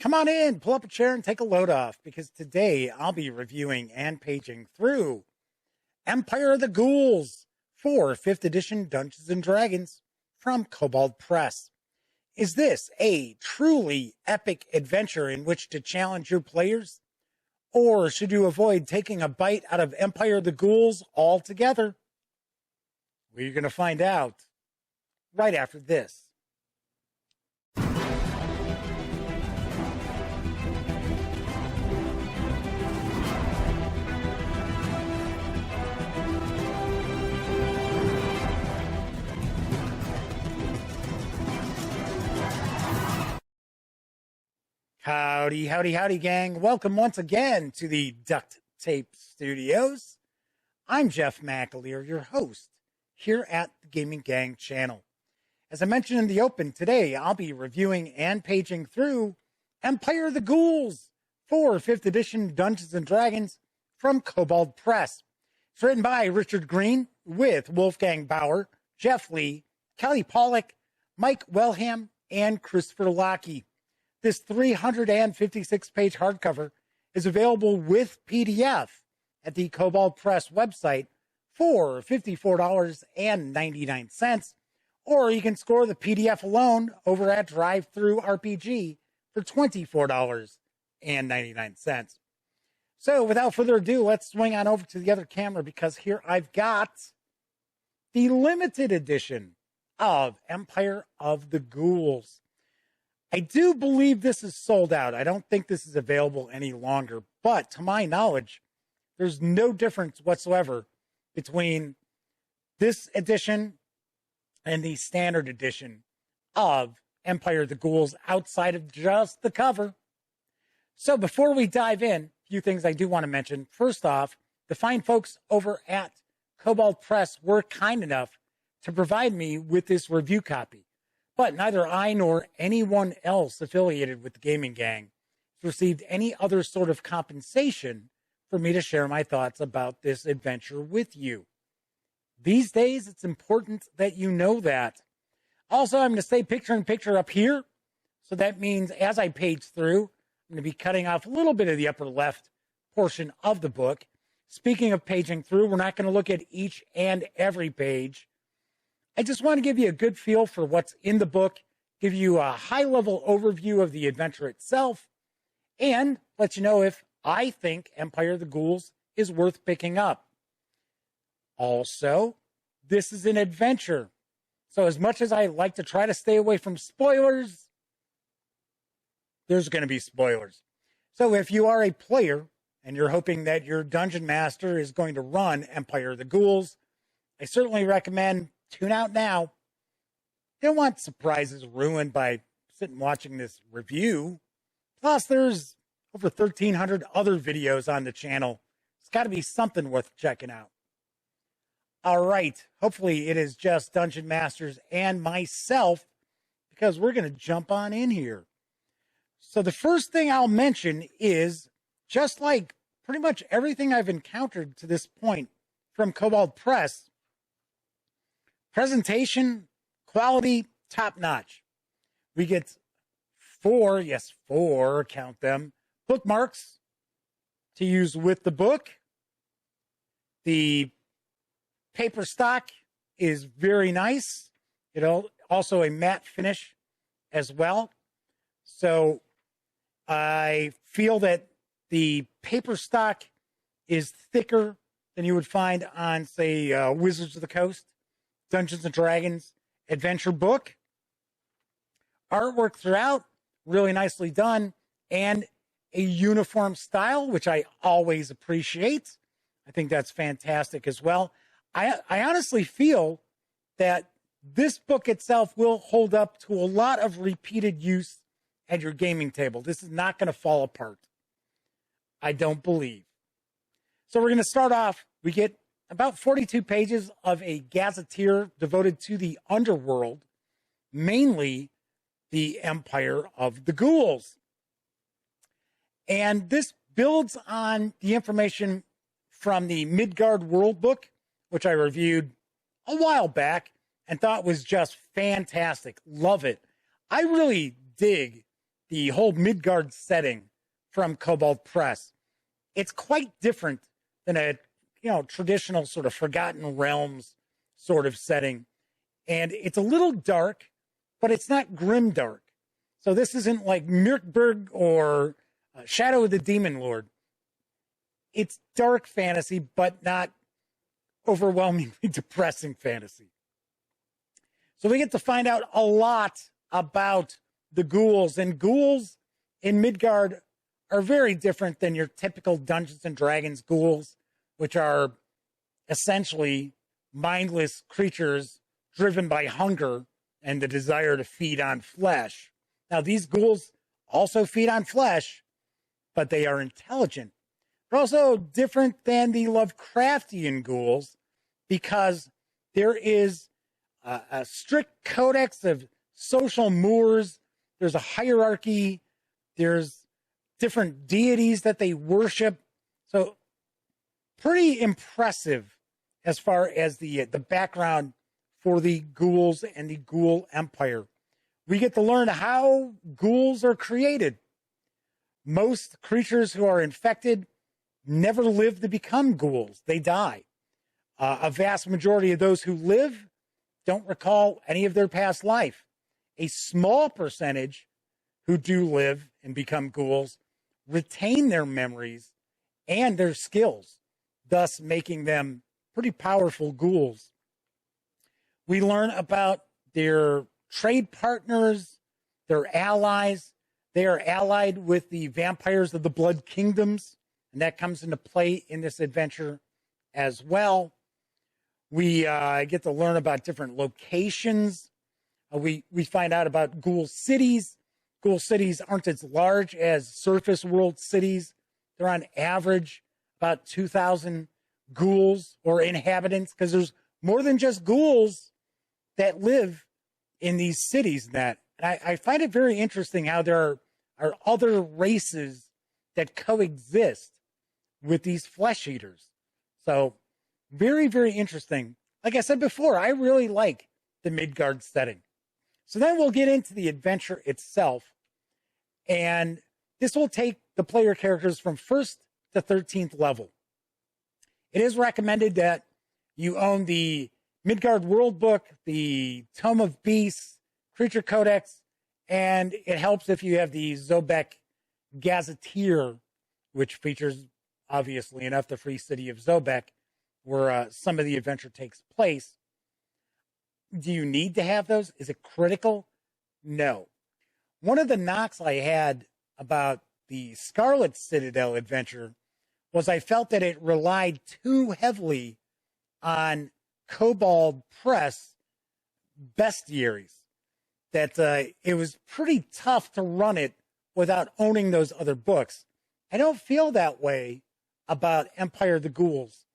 Come on in, pull up a chair and take a load off, because today I'll be reviewing and paging through Empire of the Ghouls for 5th edition Dungeons & Dragons from Kobold Press. Is this a truly epic adventure in which to challenge your players? Or should you avoid taking a bite out of Empire of the Ghouls altogether? We're going to find out right after this. Howdy, howdy, howdy, gang. Welcome once again to the Duct Tape Studios. I'm Jeff McAleer, your host here at the Gaming Gang channel. As I mentioned in the open, today I'll be reviewing and paging through Empire of the Ghouls for 5th edition Dungeons & Dragons from Kobold Press. It's written by Richard Green with Wolfgang Bauer, Jeff Lee, Kelly Pollack, Mike Wellham, and Christopher Lockey. This 356-page hardcover is available with PDF at the Kobold Press website for $54.99, or you can score the PDF alone over at DriveThruRPG for $24.99. So without further ado, let's swing on over to the other camera, because here I've got the limited edition of Empire of the Ghouls. I do believe this is sold out. I don't think this is available any longer, but to my knowledge, there's no difference whatsoever between this edition and the standard edition of Empire of the Ghouls outside of just the cover. So before we dive in, a few things I do want to mention. First off, the fine folks over at Kobold Press were kind enough to provide me with this review copy. But neither I nor anyone else affiliated with the Gaming Gang has received any other sort of compensation for me to share my thoughts about this adventure with you. These days, it's important that you know that. Also, I'm going to stay picture-in-picture up here. So that means as I page through, I'm going to be cutting off a little bit of the upper left portion of the book. Speaking of paging through, we're not going to look at each and every page. I just want to give you a good feel for what's in the book, give you a high-level overview of the adventure itself, and let you know if I think Empire of the Ghouls is worth picking up. Also, this is an adventure, so as much as I like to try to stay away from spoilers, there's going to be spoilers. So if you are a player and you're hoping that your dungeon master is going to run Empire of the Ghouls, I certainly recommend tune out now. You don't want surprises ruined by sitting watching this review. Plus, there's over 1,300 other videos on the channel. It's got to be something worth checking out. All right. Hopefully, it is just Dungeon Masters and myself, because we're going to jump on in here. So the first thing I'll mention is, just like pretty much everything I've encountered to this point from Kobold Press, presentation, quality, top-notch. We get four, count them, bookmarks to use with the book. The paper stock is very nice. Also a matte finish as well. So I feel that the paper stock is thicker than you would find on, say, Wizards of the Coast, Dungeons & Dragons adventure book. Artwork throughout, really nicely done, and a uniform style, which I always appreciate. I think that's fantastic as well. I honestly feel that this book itself will hold up to a lot of repeated use at your gaming table. This is not going to fall apart, I don't believe. So we're going to start off. We get about 42 pages of a gazetteer devoted to the underworld, mainly the Empire of the Ghouls. And this builds on the information from the Midgard World book, which I reviewed a while back and thought was just fantastic. Love it. I really dig the whole Midgard setting from Kobold Press. It's quite different than a traditional sort of Forgotten Realms sort of setting. And it's a little dark, but it's not grim dark. So this isn't like Mirkburg or Shadow of the Demon Lord. It's dark fantasy, but not overwhelmingly depressing fantasy. So we get to find out a lot about the ghouls. And ghouls in Midgard are very different than your typical Dungeons and Dragons ghouls, which are essentially mindless creatures driven by hunger and the desire to feed on flesh. Now, these ghouls also feed on flesh, but they are intelligent. They're also different than the Lovecraftian ghouls because there is a strict codex of social mores. There's a hierarchy. There's different deities that they worship. So pretty impressive as far as the background for the ghouls and the ghoul empire. We get to learn how ghouls are created. Most creatures who are infected never live to become ghouls. They die. A vast majority of those who live don't recall any of their past life. A small percentage who do live and become ghouls retain their memories and their skills, thus making them pretty powerful ghouls. We learn about their trade partners, their allies. They are allied with the vampires of the Blood Kingdoms, and that comes into play in this adventure as well. We get to learn about different locations. We find out about ghoul cities. Ghoul cities aren't as large as surface world cities. They're on average about 2,000 ghouls or inhabitants, because there's more than just ghouls that live in these cities. And I find it very interesting how there are other races that coexist with these flesh eaters. So very, very interesting. Like I said before, I really like the Midgard setting. So then we'll get into the adventure itself. And this will take the player characters from 1st to 13th level. It is recommended that you own the Midgard World Book, the Tome of Beasts, Creature Codex, and it helps if you have the Zobek Gazetteer, which features, obviously enough, the free city of Zobek, where some of the adventure takes place. Do you need to have those? Is it critical? No. One of the knocks I had about the Scarlet Citadel adventure was I felt that it relied too heavily on Kobold Press bestiaries, that it was pretty tough to run it without owning those other books. I don't feel that way about Empire of the Ghouls.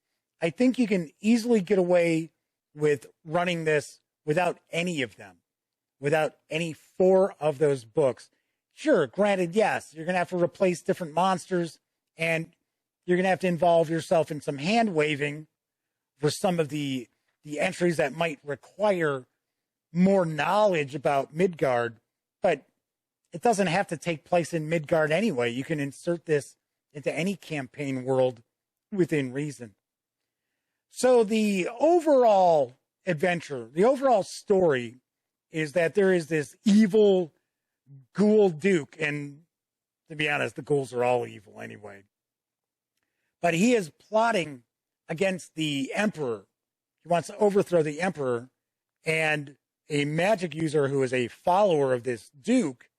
I think you can easily get away with running this without any of them, without any 4 of those books. Sure, granted, yes, you're going to have to replace different monsters, and you're going to have to involve yourself in some hand-waving for some of the entries that might require more knowledge about Midgard, but it doesn't have to take place in Midgard anyway. You can insert this into any campaign world within reason. So the overall adventure, the overall story is that there is this evil ghoul duke, and to be honest, the ghouls are all evil anyway. But he is plotting against the emperor. He wants to overthrow the emperor, and a magic user who is a follower of this duke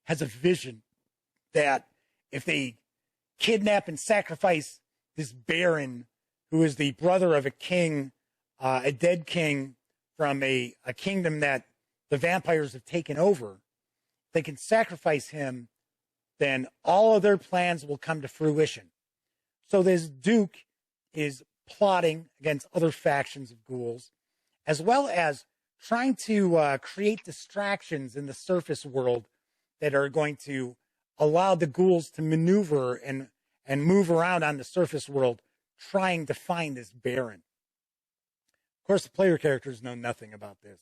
has a vision that if they kidnap and sacrifice this baron, who is the brother of a king, a dead king from a kingdom that the vampires have taken over, they can sacrifice him, then all of their plans will come to fruition. So this duke is plotting against other factions of ghouls, as well as trying to create distractions in the surface world that are going to allow the ghouls to maneuver and move around on the surface world, trying to find this baron. Of course, the player characters know nothing about this.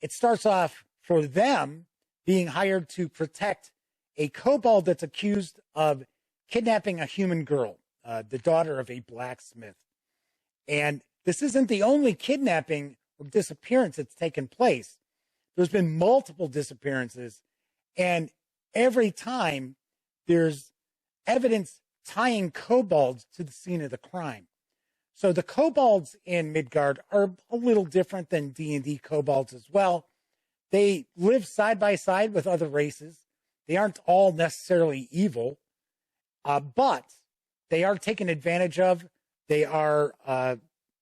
It starts off for them being hired to protect a kobold that's accused of kidnapping a human girl, the daughter of a blacksmith. And this isn't the only kidnapping or disappearance that's taken place. There's been multiple disappearances, and every time there's evidence tying kobolds to the scene of the crime. So the kobolds in Midgard are a little different than D&D kobolds as well. They live side by side with other races. They aren't all necessarily evil, but they are taken advantage of. They are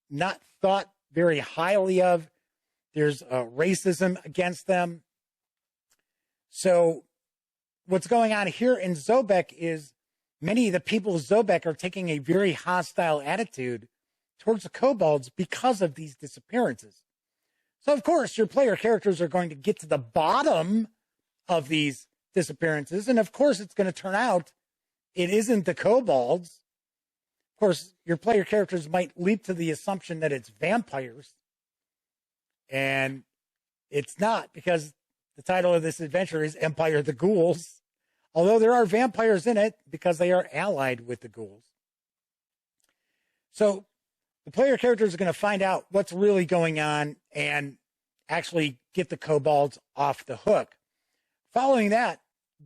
not thought very highly of. There's racism against them. So what's going on here in Zobek is many of the people of Zobek are taking a very hostile attitude towards the kobolds because of these disappearances. So, of course, your player characters are going to get to the bottom of these disappearances. And, of course, it's going to turn out it isn't the kobolds. Of course, your player characters might leap to the assumption that it's vampires. And it's not, because the title of this adventure is Empire of the Ghouls. Although there are vampires in it because they are allied with the ghouls. So the player characters are going to find out what's really going on and actually get the kobolds off the hook. Following that,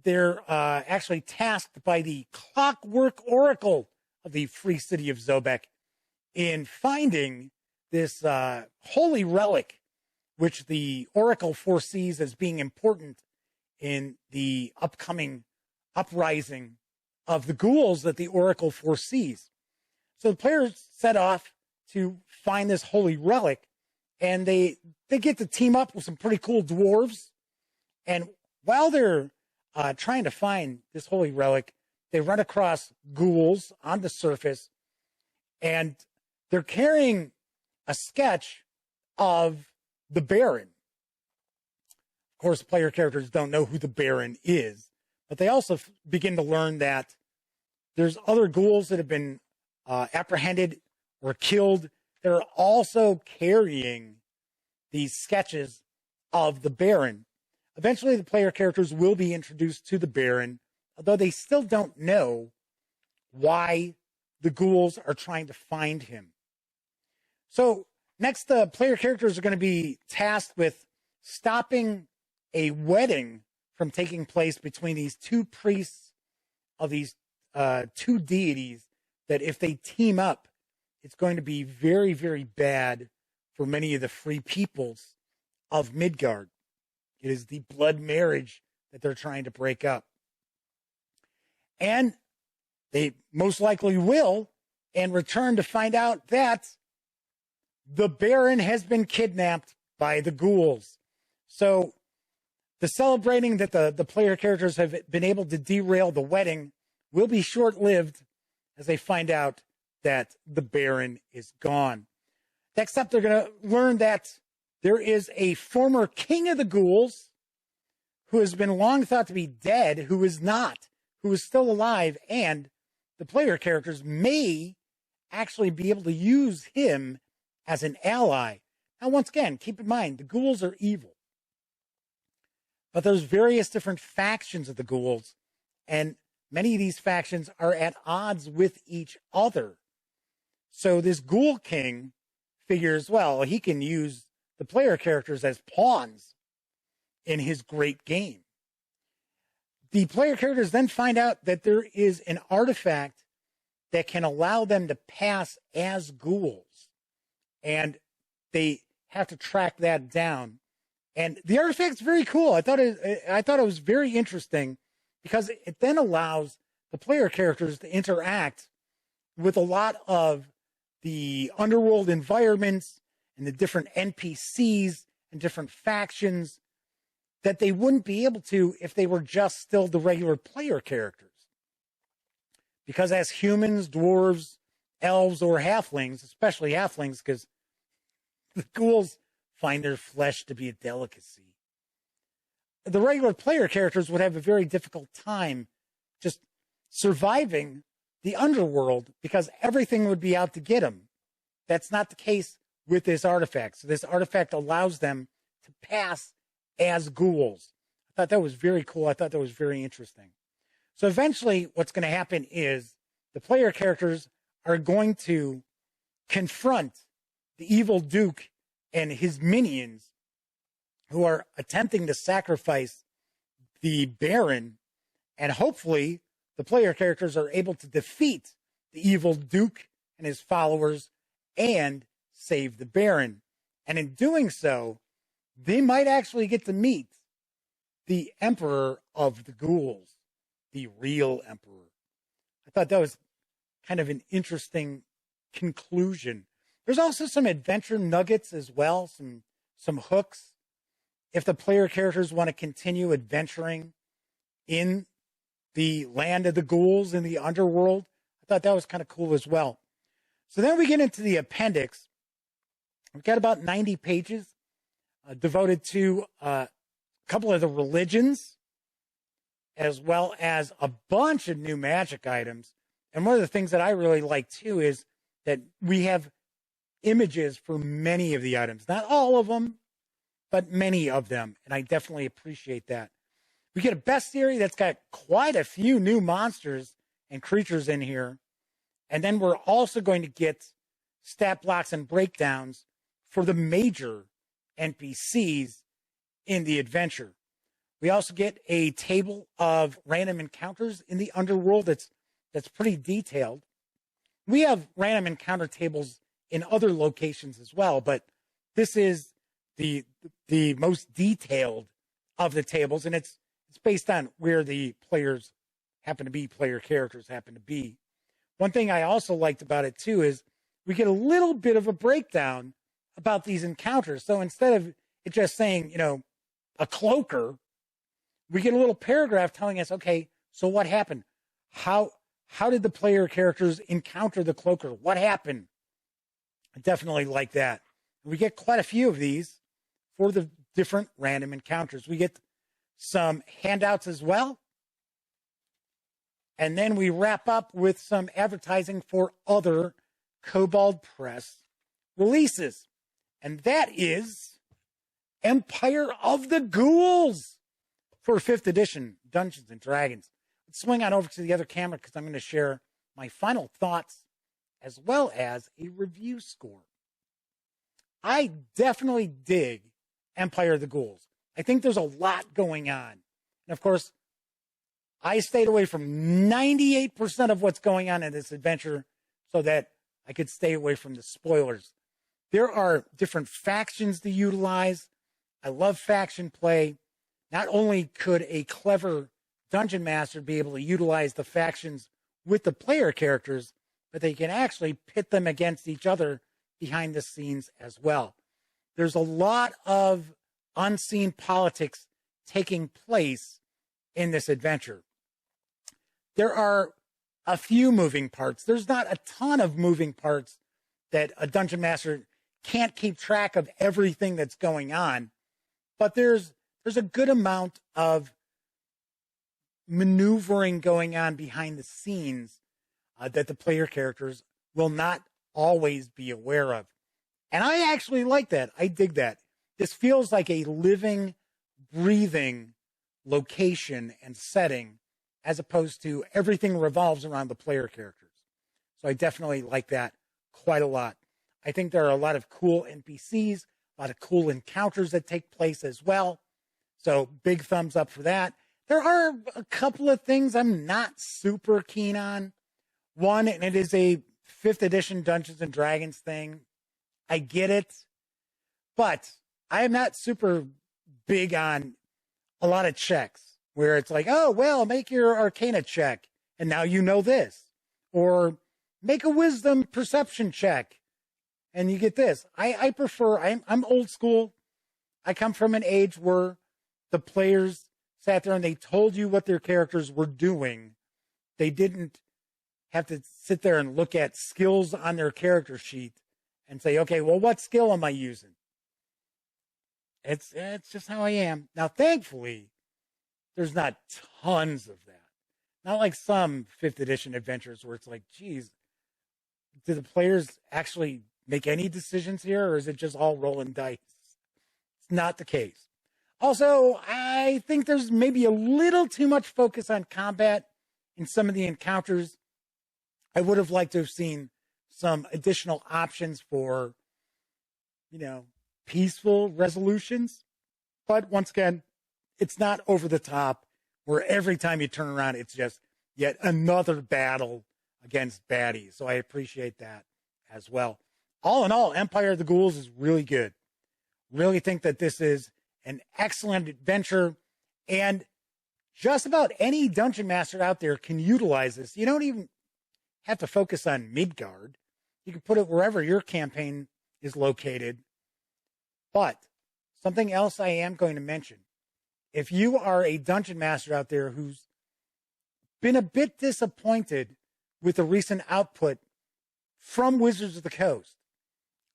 they're actually tasked by the Clockwork Oracle of the Free City of Zobek in finding this holy relic, which the Oracle foresees as being important in the upcoming uprising of the ghouls that the Oracle foresees. So the players set off to find this holy relic, and they get to team up with some pretty cool dwarves. And while they're trying to find this holy relic, they run across ghouls on the surface, and they're carrying a sketch of the Baron. Of course, the player characters don't know who the Baron is, but they also begin to learn that there's other ghouls that have been apprehended or killed that are also carrying these sketches of the Baron. Eventually, the player characters will be introduced to the Baron, although they still don't know why the ghouls are trying to find him. So next, the player characters are going to be tasked with stopping a wedding from taking place between these two priests of these two deities that if they team up, it's going to be very, very bad for many of the free peoples of Midgard. It is the blood marriage that they're trying to break up. And they most likely will, and return to find out that the Baron has been kidnapped by the ghouls. So the celebrating that the player characters have been able to derail the wedding will be short-lived as they find out that the Baron is gone. Next up, they're going to learn that there is a former king of the ghouls who has been long thought to be dead, who is not, who is still alive, and the player characters may actually be able to use him as an ally. Now, once again, keep in mind, the ghouls are evil. But there's various different factions of the ghouls, and many of these factions are at odds with each other. So this ghoul king figures, well, he can use the player characters as pawns in his great game. The player characters then find out that there is an artifact that can allow them to pass as ghouls. And they have to track that down. And the artifact's very cool. I thought it was very interesting because it then allows the player characters to interact with a lot of the underworld environments and the different NPCs and different factions that they wouldn't be able to if they were just still the regular player characters. Because as humans, dwarves, elves, or halflings, especially halflings, because the ghouls find their flesh to be a delicacy, the regular player characters would have a very difficult time just surviving the underworld because everything would be out to get them. That's not the case with this artifact. So this artifact allows them to pass as ghouls. I thought that was very cool. I thought that was very interesting. So eventually what's going to happen is the player characters are going to confront the evil Duke and his minions who are attempting to sacrifice the Baron, and hopefully the player characters are able to defeat the evil Duke and his followers and save the Baron. And in doing so, they might actually get to meet the Emperor of the Ghouls, the real Emperor. I thought that was kind of an interesting conclusion. There's also some adventure nuggets as well, some hooks. If the player characters want to continue adventuring in the land of the ghouls in the underworld, I thought that was kind of cool as well. So then we get into the appendix. We've got about 90 pages devoted to a couple of the religions, as well as a bunch of new magic items. And one of the things that I really like too is that we have images for many of the items. Not all of them, but many of them. And I definitely appreciate that. We get a bestiary that's got quite a few new monsters and creatures in here. And then we're also going to get stat blocks and breakdowns for the major NPCs in the adventure. We also get a table of random encounters in the underworld that's pretty detailed. We have random encounter tables in other locations as well, but this is the most detailed of the tables, and it's based on where the players happen to be, player characters happen to be. One thing I also liked about it too is we get a little bit of a breakdown about these encounters. So instead of it just saying, a cloaker, we get a little paragraph telling us, okay, so what happened? How did the player characters encounter the cloaker? What happened? I definitely like that. We get quite a few of these for the different random encounters. We get some handouts as well. And then we wrap up with some advertising for other Kobold Press releases. And that is Empire of the Ghouls for 5th edition Dungeons and Dragons. Let's swing on over to the other camera because I'm going to share my final thoughts as well as a review score. I definitely dig Empire of the Ghouls. I think there's a lot going on. And of course, I stayed away from 98% of what's going on in this adventure so that I could stay away from the spoilers. There are different factions to utilize. I love faction play. Not only could a clever dungeon master be able to utilize the factions with the player characters, but they can actually pit them against each other behind the scenes as well. There's a lot of unseen politics taking place in this adventure. There are a few moving parts. There's not a ton of moving parts that a dungeon master can't keep track of everything that's going on, but there's a good amount of maneuvering going on behind the scenes that the player characters will not always be aware of. And I actually like that. I dig that. This feels like a living, breathing location and setting as opposed to everything revolves around the player characters. So I definitely like that quite a lot. I think there are a lot of cool NPCs, a lot of cool encounters that take place as well. So big thumbs up for that. There are a couple of things I'm not super keen on. One, and it is a 5th edition Dungeons and Dragons thing. I get it, but I am not super big on a lot of checks where it's like, oh, well, make your Arcana check, and now you know this. Or make a Wisdom perception check, and you get this. I prefer, I'm old school. I come from an age where the players sat there and they told you what their characters were doing. They didn't have to sit there and look at skills on their character sheet and say, okay, well, what skill am I using? It's just how I am. Now, thankfully, there's not tons of that. Not like some 5th edition adventures where it's like, geez, do the players actually make any decisions here, or is it just all rolling dice? It's not the case. Also, I think there's maybe a little too much focus on combat in some of the encounters. I would have liked to have seen some additional options for, peaceful resolutions. But once again, it's not over the top where every time you turn around, it's just yet another battle against baddies. So I appreciate that as well. All in all, Empire of the Ghouls is really good. Really think that this is an excellent adventure, and just about any dungeon master out there can utilize this. You don't even have to focus on Midgard. You can put it wherever your campaign is located. But something else I am going to mention. If you are a dungeon master out there who's been a bit disappointed with the recent output from Wizards of the Coast,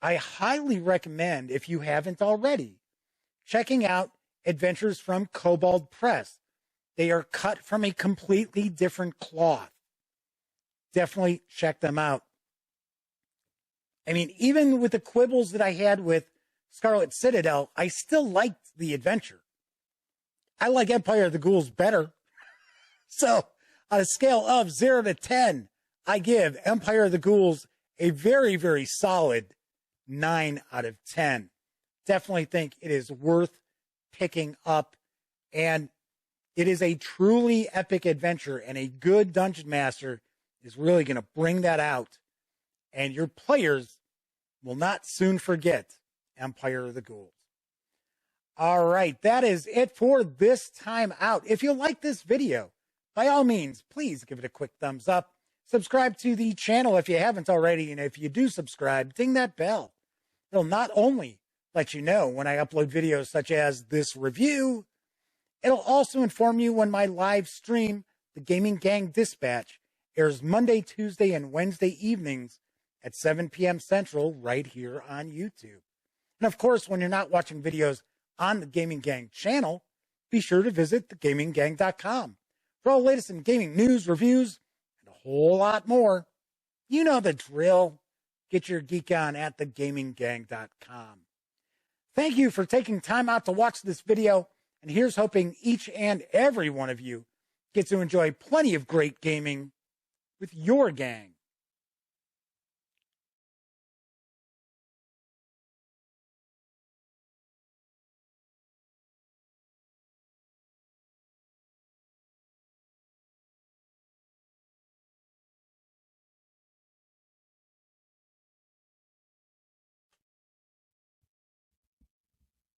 I highly recommend, if you haven't already, checking out adventures from Kobold Press. They are cut from a completely different cloth. Definitely check them out. I mean, even with the quibbles that I had with Scarlet Citadel, I still liked the adventure. I like Empire of the Ghouls better. So, on a scale of 0 to 10, I give Empire of the Ghouls a very, very solid 9 out of 10. Definitely think it is worth picking up, and it is a truly epic adventure, and a good dungeon master is really going to bring that out, and your players will not soon forget Empire of the Ghouls. All right, that is it for this time out. If you like this video, by all means, please give it a quick thumbs up. Subscribe to the channel if you haven't already, and if you do subscribe, ding that bell. It'll not only let you know when I upload videos such as this review, it'll also inform you when my live stream, the Gaming Gang Dispatch, airs Monday, Tuesday, and Wednesday evenings at 7 p.m. Central right here on YouTube. And of course, when you're not watching videos on the Gaming Gang channel, be sure to visit thegaminggang.com for all the latest in gaming news, reviews, and a whole lot more. You know the drill. Get your geek on at thegaminggang.com. Thank you for taking time out to watch this video, and here's hoping each and every one of you gets to enjoy plenty of great gaming with your gang.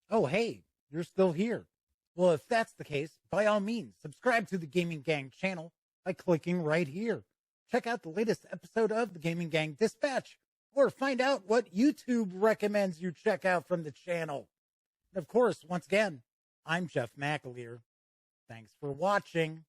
Oh, hey, you're still here. Well, if that's the case, by all means, subscribe to the Gaming Gang channel by clicking right here. Check out the latest episode of the Gaming Gang Dispatch, or find out what YouTube recommends you check out from the channel. And of course, once again, I'm Jeff McAleer. Thanks for watching.